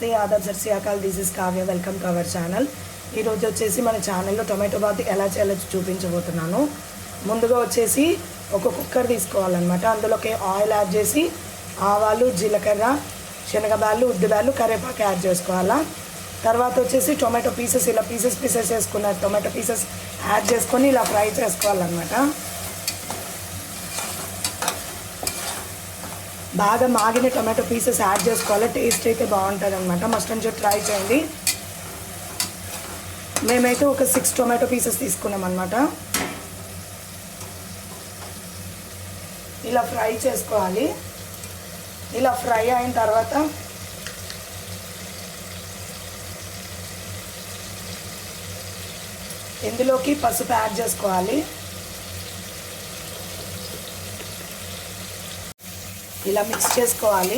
నమస్తే ఆదాబ్ సర్సియాకాల్ this is Kavya welcome to our channel. ఈరోజు వచ్చేసి మన ఛానల్లో టొమాటో బాత్ ఎలా చేయాలో చూపించబోతున్నాను. ముందుగా వచ్చేసి ఒక కుక్కర్ తీసుకోవాలన్నమాట. అందులోకి ఆయిల్ యాడ్ చేసి ఆవాలు, జీలకర్ర, శనగబాళ్ళు, ఉద్దిబాళ్ళు, కరివేపాకు యాడ్ చేసుకోవాలా. తర్వాత వచ్చేసి టొమాటో పీసెస్ ఇలా పీసెస్ చేసుకున్న టొమాటో పీసెస్ యాడ్ చేసుకొని ఇలా ఫ్రై చేసుకోవాలన్నమాట. బాగా మాగిన టొమాటో పీసెస్ యాడ్ చేసుకోవాలి. టేస్ట్ అయితే బాగుంటుంది అనమాట. మస్ట్ అని చెప్పి ట్రై చేయండి. మేమైతే ఒక 6 టొమాటో పీసెస్ తీసుకున్నాం అనమాట. ఇలా ఫ్రై చేసుకోవాలి. ఇలా ఫ్రై అయిన తర్వాత ఇందులోకి పసుపు యాడ్ చేసుకోవాలి. ఇలా మిక్స్ చేసుకోవాలి.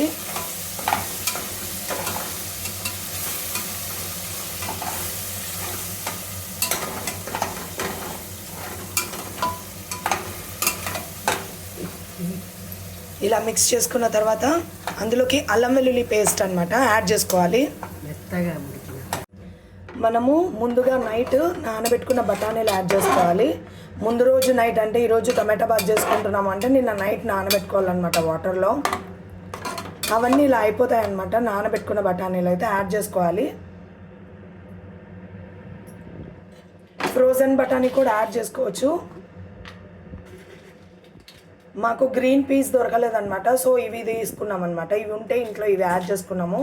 ఇలా మిక్స్ చేసుకున్న తర్వాత అందులోకి అల్లం వెల్లుల్లి పేస్ట్ అన్నమాట యాడ్ చేసుకోవాలి. మెత్తగా మనము ముందుగా నైట్ నానబెట్టుకున్న బఠానీలు యాడ్ చేసుకోవాలి. ముందు రోజు నైట్ అంటే ఈరోజు టమాటా బాత్ చేసుకుంటున్నాము అంటే నిన్న నైట్ నానబెట్టుకోవాలన్నమాట వాటర్లో. అవన్నీ ఇలా అయిపోతాయి అన్నమాట. నానబెట్టుకున్న బఠానీలు అయితే యాడ్ చేసుకోవాలి. ఫ్రోజన్ బఠానీ కూడా యాడ్ చేసుకోవచ్చు. మాకు గ్రీన్ పీస్ దొరకలేదన్నమాట, సో ఇవి తీసుకున్నాం అనమాట. ఇవి ఉంటే ఇంట్లో ఇవి యాడ్ చేసుకున్నాము.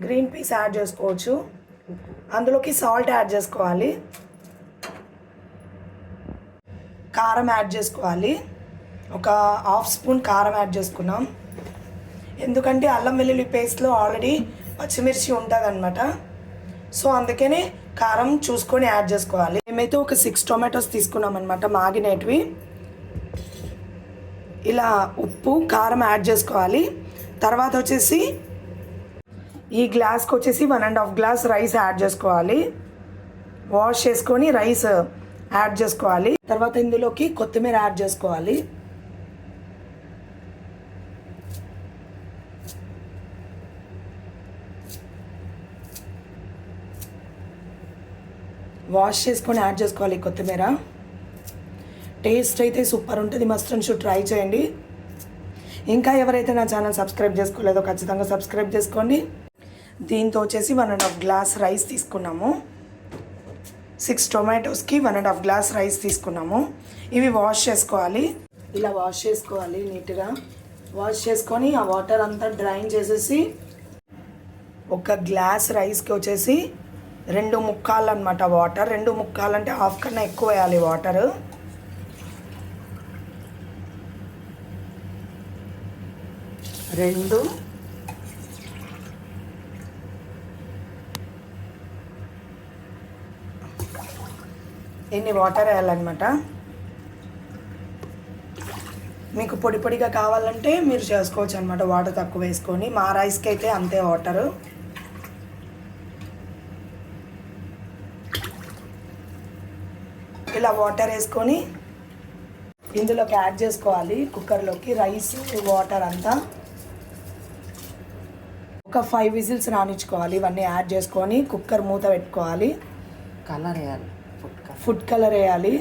గ్రీన్ పీస్ యాడ్ చేసుకోవచ్చు. అందులోకి సాల్ట్ యాడ్ చేసుకోవాలి. కారం యాడ్ చేసుకోవాలి. ఒక 1/2 స్పూన్ కారం యాడ్ చేసుకున్నాం. ఎందుకంటే అల్లం వెల్లుల్లి పేస్ట్లో ఆల్రెడీ పచ్చిమిర్చి ఉంటుంది అనమాట. సో అందుకనే కారం చూసుకొని యాడ్ చేసుకోవాలి. మేమైతే ఒక 6 టొమాటోస్ తీసుకున్నాం అనమాట మాగినేటివి. ఇలా ఉప్పు, కారం యాడ్ చేసుకోవాలి. తర్వాత వచ్చేసి ఈ గ్లాస్కి వచ్చేసి 1.5 గ్లాస్ రైస్ యాడ్ చేసుకోవాలి. వాష్ చేసుకొని రైస్ యాడ్ చేసుకోవాలి. తర్వాత ఇందులోకి కొత్తిమీర యాడ్ చేసుకోవాలి. వాష్ చేసుకొని యాడ్ చేసుకోవాలి కొత్తిమీర. టేస్ట్ అయితే సూపర్ ఉంటుంది. మస్ట్ అండ్ షుడ్ ట్రై చేయండి. ఇంకా ఎవరైతే నా ఛానల్ సబ్స్క్రైబ్ చేసుకోలేదో ఖచ్చితంగా సబ్స్క్రైబ్ చేసుకోండి. దీంతో వచ్చేసి 1.5 గ్లాస్ రైస్ తీసుకున్నాము. 6 టొమాటోస్కి 1.5 గ్లాస్ రైస్ తీసుకున్నాము. ఇవి వాష్ చేసుకోవాలి. ఇలా వాష్ చేసుకోవాలి నీట్గా. వాష్ చేసుకొని ఆ వాటర్ అంతా డ్రైన్ చేసేసి ఒక గ్లాస్ రైస్కి వచ్చేసి 2 ముక్కాలు అనమాట వాటర్. 2 ముక్కాలు అంటే హాఫ్ కన్నా ఎక్కువ వేయాలి వాటర్. ఎన్ని వాటర్ వేయాలన్నమాట. మీకు పొడి పొడిగా కావాలంటే మీరు చేసుకోవచ్చు అనమాట. వాటర్ తక్కువ వేసుకొని. మా రైస్కి అయితే అంతే వాటరు. ఇలా వాటర్ వేసుకొని ఇందులోకి యాడ్ చేసుకోవాలి. కుక్కర్లోకి రైస్, వాటర్ అంతా ఒక 5 విజిల్స్ రానిచ్చుకోవాలి. ఇవన్నీ యాడ్ చేసుకొని కుక్కర్ మూత పెట్టుకోవాలి. కలర్ వేయాలి. ఫుడ్ కలర్ వేయాలి.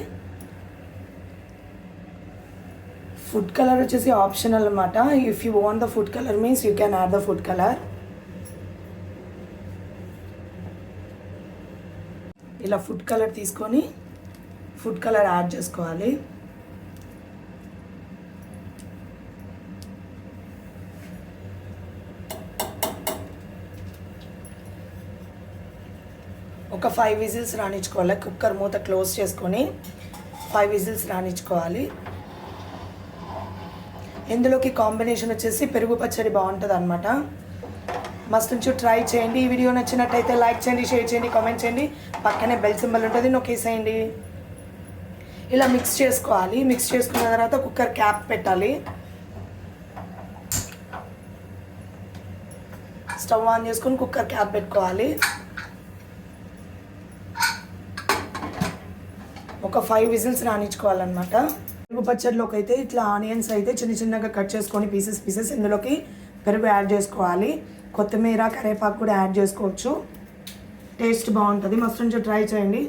ఫుడ్ కలర్ వచ్చేసి ఆప్షనల్ అనమాట. If you want the food colour means you can add the food colour. ఇలా ఫుడ్ కలర్ తీసుకొని ఫుడ్ కలర్ యాడ్ చేసుకోవాలి. ఒక 5 విజిల్స్ రానిచ్చుకోవాలి. కుక్కర్ మూత క్లోజ్ చేసుకొని 5 విజిల్స్ రానిచ్చుకోవాలి. ఇందులోకి కాంబినేషన్ వచ్చేసి పెరుగు పచ్చడి బాగుంటుంది అనమాట. మస్ట్ నుంచి ట్రై చేయండి. ఈ వీడియో నచ్చినట్టయితే లైక్ చేయండి, షేర్ చేయండి, కామెంట్ చేయండి. పక్కనే బెల్ సింబల్ ఉంటుంది, నొక్కేసేయండి. ఇలా మిక్స్ చేసుకోవాలి. మిక్స్ చేసుకున్న తర్వాత కుక్కర్ క్యాప్ పెట్టాలి. స్టవ్ ఆన్ చేసుకొని కుక్కర్ క్యాప్ పెట్టుకోవాలి. ఒక 5 విజిల్స్ రానిచ్చుకోవాలన్నమాట. పెరుగు పచ్చడిలోకి అయితే ఇట్లా ఆనియన్స్ అయితే చిన్న చిన్నగా కట్ చేసుకొని పీసెస్ ఇందులోకి పెరుగు యాడ్ చేసుకోవాలి. కొత్తిమీర కరివేపాకు కూడా యాడ్ చేసుకోవచ్చు. టేస్ట్ బాగుంటుంది. మస్ట్ నుంచి ట్రై చేయండి.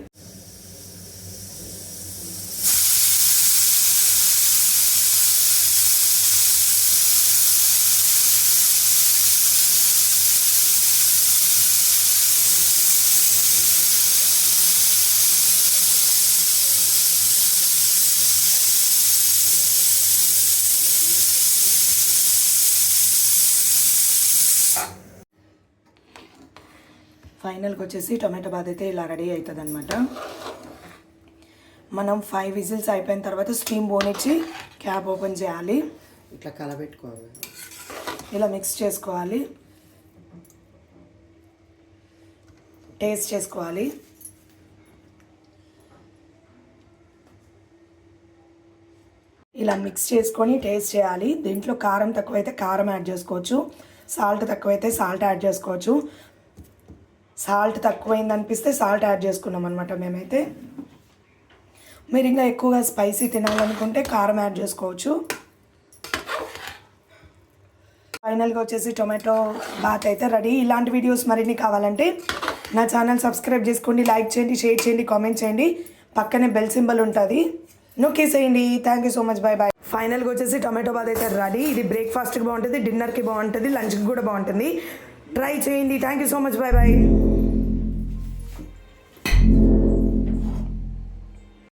ఫైనల్కి వచ్చేసి టొమాటో బాత్ అయితే ఇలా రెడీ అవుతుంది అనమాట. మనం 5 విజిల్స్ అయిపోయిన తర్వాత స్టీమ్ పోనిచ్చి క్యాప్ ఓపెన్ చేయాలి. ఇట్లా కలబెట్టుకోవాలి. ఇలా మిక్స్ చేసుకోవాలి. టేస్ట్ చేసుకోవాలి. ఇలా మిక్స్ చేసుకొని టేస్ట్ చేయాలి. దీంట్లో కారం తక్కువైతే కారం యాడ్ చేసుకోవచ్చు, సాల్ట్ తక్కువైతే సాల్ట్ యాడ్ చేసుకోవచ్చు. సాల్ట్ తక్కువైంది అనిపిస్తే సాల్ట్ యాడ్ చేసుకున్నాం అనమాట మేమైతే. మీరు ఇంకా ఎక్కువగా స్పైసీ తినాలనుకుంటే కారం యాడ్ చేసుకోవచ్చు. ఫైనల్గా వచ్చేసి టొమాటో బాత్ అయితే రెడీ. ఇలాంటి వీడియోస్ మరిన్ని కావాలంటే నా ఛానల్ సబ్స్క్రైబ్ చేసుకోండి, లైక్ చేయండి, షేర్ చేయండి, కామెంట్ చేయండి. పక్కనే బెల్ సింబల్ ఉంటుంది, నొక్కేసేయండి. Thank you so much, bye bye. ఫైనల్గా వచ్చేసి టొమాటో బాత్ అయితే రెడీ. ఇది బ్రేక్ఫాస్ట్కి బాగుంటుంది, డిన్నర్కి బాగుంటుంది, లంచ్కి కూడా బాగుంటుంది. ట్రై చేయండి. Thank you so much, bye bye.